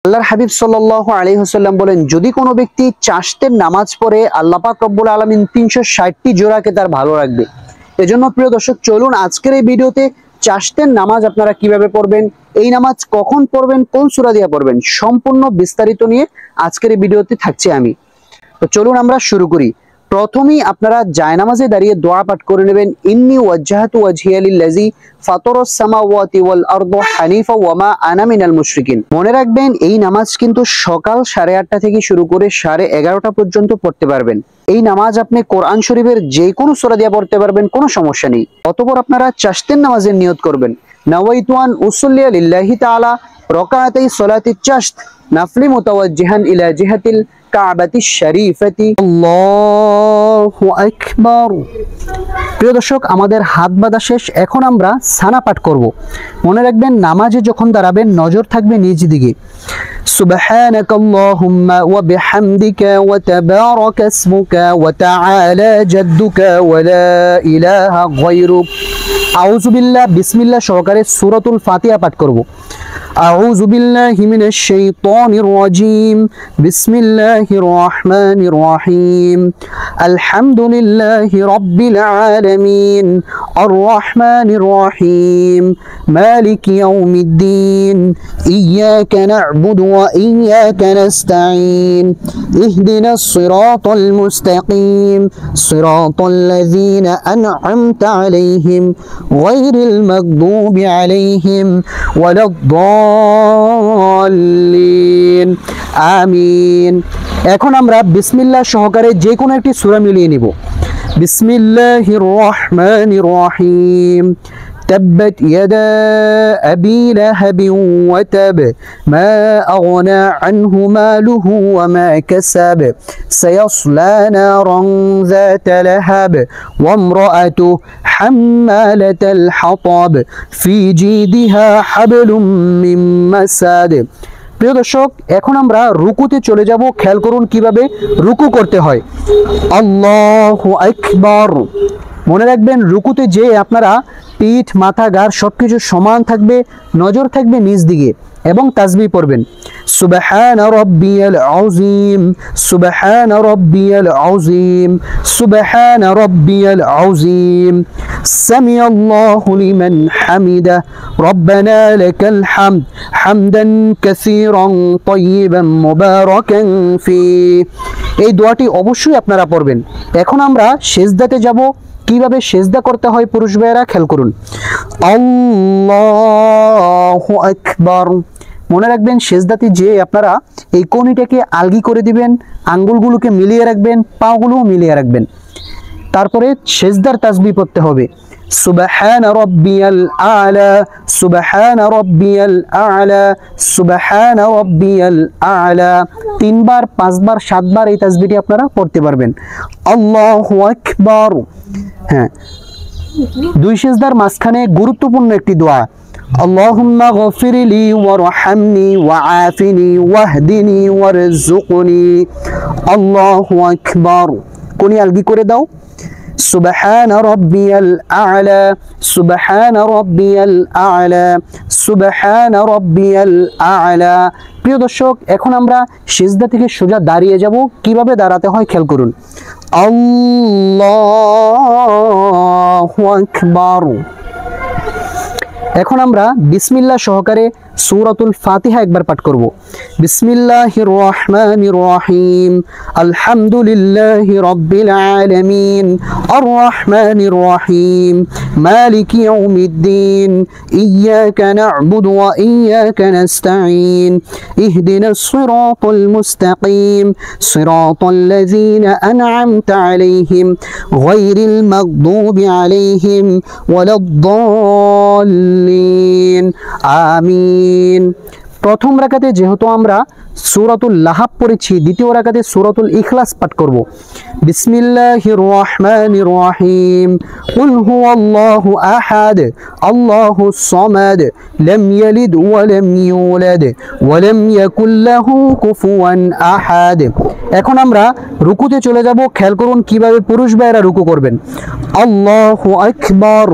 আল্লাহর হাবিব সাল্লাল্লাহু আলাইহি ওয়াসাল্লাম বলেন, যদি কোনো ব্যক্তি চাশতের নামাজ পড়ে আল্লাহ পাক রব্বুল আলামিন 360টি জোড়াকে তার ভালো রাখবে। এজন্য প্রিয় দর্শক, চলুন আজকের এই ভিডিওতে চাশতের নামাজ আপনারা কিভাবে পড়বেন, এই নামাজ কখন পড়বেন, কোন সূরা দিয়ে পড়বেন, সম্পূর্ণ বিস্তারিত নিয়ে আজকের এই ভিডিওতে থাকছি আমি। তো চলুন আমরা শুরু করি। প্রথমেই আপনারা জায়নামাজে দাঁড়িয়ে দোয়া পাঠ করে নেবেন, ইন্নী ওয়াজ্জাহতু ওয়াজহিয়া লিল্লাযী ফাতারাস সামাওয়াতি ওয়াল আরদা হানিফা ওয়া মা আনা মিনাল মুশরিকিন। মনে রাখবেন, এই নামাজ কিন্তু সকাল 8:30 থেকে শুরু করে 11:30 পর্যন্ত পড়তে পারবেন। এই নামাজ আপনি কোরআন শরীফের যে কোনো সূরা দিয়ে পড়তে পারবেন, কোনো সমস্যা নেই। অতঃপর আপনারা চাশতের নামাজের নিয়ত করবেন, নাওয়াইতু আন উসাল্লিয়া লিল্লাহি তাআলা রাকাতাই সালাতিচ চাশত নাফলি মুতাওয়াজ্জিহান ইলা জিহাতিল কাবাতিশ শরীফাতি। আল্লাহু আকবার। প্রিয় দর্শক, আমাদের হাত বাঁধা শেষ। এখন আমরা সানা পাঠ করব। মনে রাখবেন, নামাজে যখন দাঁড়াবেন নজর থাকবে নিজ দিকে। সুবহানাকাল্লাহুম্মা ওয়া বিহামদিকা ওয়া তাবারাকা ইসমুকা ওয়া তাআলা জাদ্দুকা ওয়া লা ইলাহা গায়রুক। আউযু বিল্লাহ বিসমিল্লাহ সহকারে সূরাতুল ফাতিহা পাঠ করব। আউযু বিল্লাহি মিনাশ শাইতানির রাজীম। বিসমিল্লাহির রহমানির রহিম। আলহামদুলিল্লাহি রাব্বিল আলামিন। আর রহমানির রহিম। মালিকি ইয়াউমিদ্দিন। ইয়াকা না'বুদু ওয়া ইয়াকা নাস্তাঈন। ইহদিনাস সিরাতাল মুস্তাকিম। সিরাতাল লাযীনা আন'আমতা আলাইহিম গায়রিল মাগদুবি আলাইহিম ওয়ালাদ-দাল্লিন। আমিন। এখন আমরা বিসমিল্লাহ সহকারে যে কোনো একটি সূরা মিলিয়ে নিব। বিসমিল্লাহির রহমানির রহিম। تبت يدا أبي لهب وتب ما أغنى عنه ماله وما كسب سيصلى نارا ذات لهب وامرأته حمالة الحطب في جيدها حبل من مسد। প্রিয় দর্শক, এখন আমরা রুকুতে চলে যাব। খেয়াল করুন কিভাবে রুকু করতে হয়। আল্লাহু আকবার। মনে রাখবেন, রুকুতে যে আপনারা পিঠ, মাথা, ঘাড় সবকিছু সমান থাকবে, নজর থাকবে নিজ দিকে এবং তাসবিহ পড়বেন। সুবহানা রাব্বিয়াল আযীম। সুবহানা রাব্বিয়াল আযীম। সুবহানা রাব্বিয়াল আযীম। সামিআল্লাহু লিমান হামিদা। রব্বানা লাকাল হামদ হামদান কাসীরান তাইয়িবান মুবারাকান ফি। এই দোয়াটি অবশ্যই আপনারা পড়বেন। এখন আমরা সিজদাতে যাব। কিভাবে সিজদা করতে হয় পুরুষ ভাইয়েরা খেয়াল করুন। আল্লাহু আকবার। মনে রাখবেন, সিজদাতে যে আপনারা এই কনিটাকে আলগি করে দিবেন, আঙ্গুলগুলোকে মিলিয়ে রাখবেন, পাগুলোও মিলিয়ে রাখবেন। তারপরে সিজদার তাসবিহ পড়তে হবে। সুবহান রাব্বিয়াল আ'লা। সুবহান রাব্বিয়াল আ'লা। সুবহান রাব্বিয়াল আ'লা। 3 বার, 5 বার, 7 বার এই তাসবিহটি আপনারা পড়তে পারবেন। আল্লাহু আকবার। হ্যাঁ, দুই সিজদার মাঝখানে গুরুত্বপূর্ণ একটি দোয়া। আল্লাহুম্মা গফিরলি ওয়ারহামনি ওয়াআফিনি ওয়াহদিনি ওয়ারযুকনি। আল্লাহু আকবার। কোনি আলগি করে দাও। সুবহান রাব্বিয়াল আ'লা। সুবহান রাব্বিয়াল আ'লা। সুবহান রাব্বিয়াল আ'লা। প্রিয় দর্শক, এখন আমরা সিজদা থেকে সোজা দাঁড়িয়ে যাব। কিভাবে দাঁড়াতে হয় খেয়াল করুন। আল্লাহু আকবার। এখন আমরা বিসমিল্লাহ সহকারে সূরাতুল ফাতিহা একবার পাঠ করব। বিসমিল্লাহির রহমানির রহিম। আলহামদুলিল্লাহি রাব্বিল আলামিন। আর রহমানির রহিম। মালিকি ইয়াউমিদ্দিন। ইয়াকা না'বুদু ওয়া ইয়াকা নাস্তাঈন। ইহদিনাস সিরাতাল মুস্তাকিম। সিরাতাল লাযীনা আন'আমতা আলাইহিম গায়রিল মাগদুবি আলাইহিম ওয়ালাদ-দাল্লিন। আমিন। প্রথম রাকাতে যেহেতু আমরা সূরাতুল লাহাব পড়েছি, দ্বিতীয় রাকাতে সূরাতুল ইখলাস পাঠ করব। বিসমিল্লাহির রহমানির রহিম। কুল হুয়াল্লাহু আহাদ আল্লাহুস সামাদ লাম ইয়ালিদ ওয়া লাম ইউলাদ ওয়া লাম ইয়াকুল লাহু কুফুয়ান আহাদ। এখন আমরা রুকুতে চলে যাব। খেয়াল করুন কিভাবে পুরুষ ভাইরা রুকু করবেন। আল্লাহু আকবার।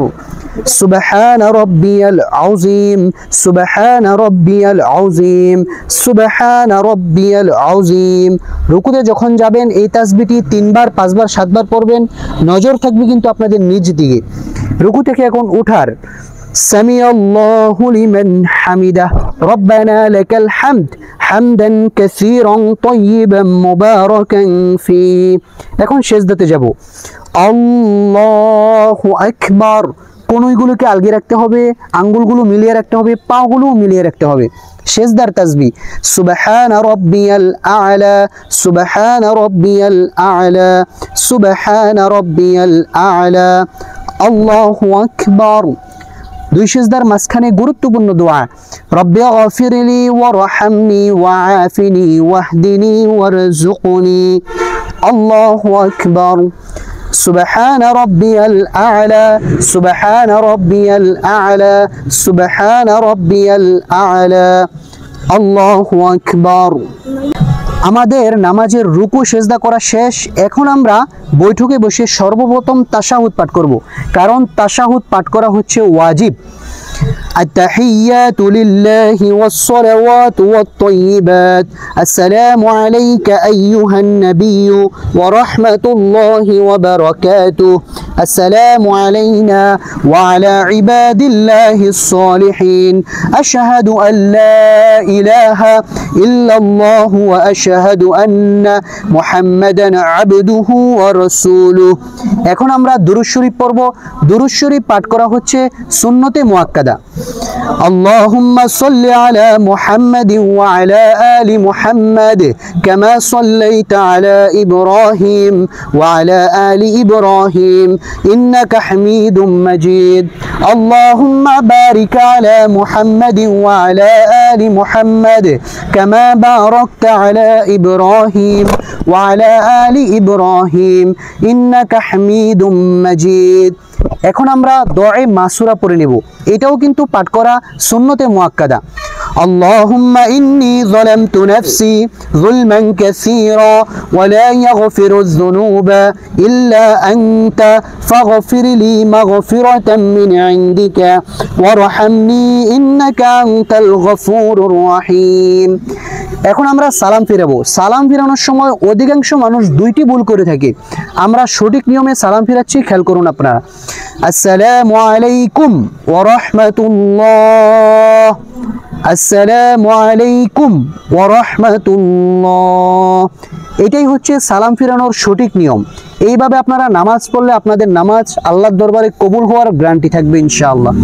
সুবহানা রাব্বিয়াল আযীম, সুবহানা রাব্বিয়াল আযীম, সুবহানা রাব্বিয়াল আযীম। রুকুতে যখন যাবেন এই তাসবিহটি 3 বার 5 বার 7 বার পড়বেন। নজর থাকবে কিন্তু আপনাদের নিজ দিকে। রুকু থেকে এখন উঠার সামিআল্লাহু লিমান হামিদাহ, রব্বানা লাকাল হামদ হামদান কাসীরান তাইয়িবান মুবারাকান ফি। এখন সিজদাতে যাব। আল্লাহু আকবার। কনুইগুলোকে আলগিয়ে রাখতে হবে, আঙ্গুলগুলো মিলিয়ে রাখতে হবে, পাগুলো মিলিয়ে রাখতে হবে। সিজদার তাসবিহ সুবহানা রাব্বিয়াল আ'লা, সুবহানা রাব্বিয়াল আ'লা, সুবহানা রাব্বিয়াল আ'লা, আল্লাহু আকবার। দুই সিজদার মাঝখানে গুরুত্বপূর্ণ দোয়া রব্বি গফিরলি ওয়ারহামনি ওয়াআফিনি ওয়াহদিনি ওয়ারযুকনি, আল্লাহু আকবার। سبحان ربي الأعلى، سبحان ربي الأعلى، سبحان ربي الأعلى، الله أكبر। আমাদের নামাজের রুকু সেজদা করা শেষ। এখন আমরা বৈঠকে বসে সর্বপ্রথম তাশাহুদ পাঠ করব, কারণ তাশাহুদ পাঠ করা হচ্ছে ওয়াজিব। التحيات لله والصلوات والطيبات، السلام عليك أيها النبي ورحمة الله وبركاته، السلام علينا وعلى عباد الله الصالحين، أشهد أن لا إله إلا الله وأشهد أن محمدا عبده ورسوله। এখন আমরা দুরূদ শরীফ পড়ব। দুরূদ শরীফ পাঠ করা হচ্ছে সুন্নতে মুআক্কাদা। اللهم صل على محمد وعلى آل محمد كما صليت على إبراهيم وعلى آل إبراهيم إنك حميد مجيد، اللهم بارك على محمد وعلى آل محمد كما باركت على إبراهيم وعلى آل إبراهيم إنك حميد مجيد। এখন আমরা দুআয়ে মাসুরা পড়ে নেব। এটাও কিন্তু পাঠ করা সুন্নতে মুআক্কাদা। اللهم إني ظلمت نفسي ظلما كثيرا ولا يغفر الذنوب إلا أنت فاغفر لي مغفرة من عندك وارحمني إنك أنت الغفور الرحيم। এখন আমরা সালাম ফিরাবো। সালাম ফিরানোর সময় অধিকাংশ মানুষ দুইটি ভুল করে থাকে। আমরা সঠিক নিয়মে সালাম ফিরাচ্ছি, খেয়াল করুন আপনারা। আসসালামু আলাইকুম ওয়া রাহমাতুল্লাহ, আসসালামু আলাইকুম ওয়া রাহমাতুল্লাহ। এটাই হচ্ছে সালাম ফিরানোর সঠিক নিয়ম। এইভাবে আপনারা নামাজ পড়লে আপনাদের নামাজ আল্লাহর দরবারে কবুল হওয়ার গ্যারান্টি থাকবে ইনশাআল্লাহ।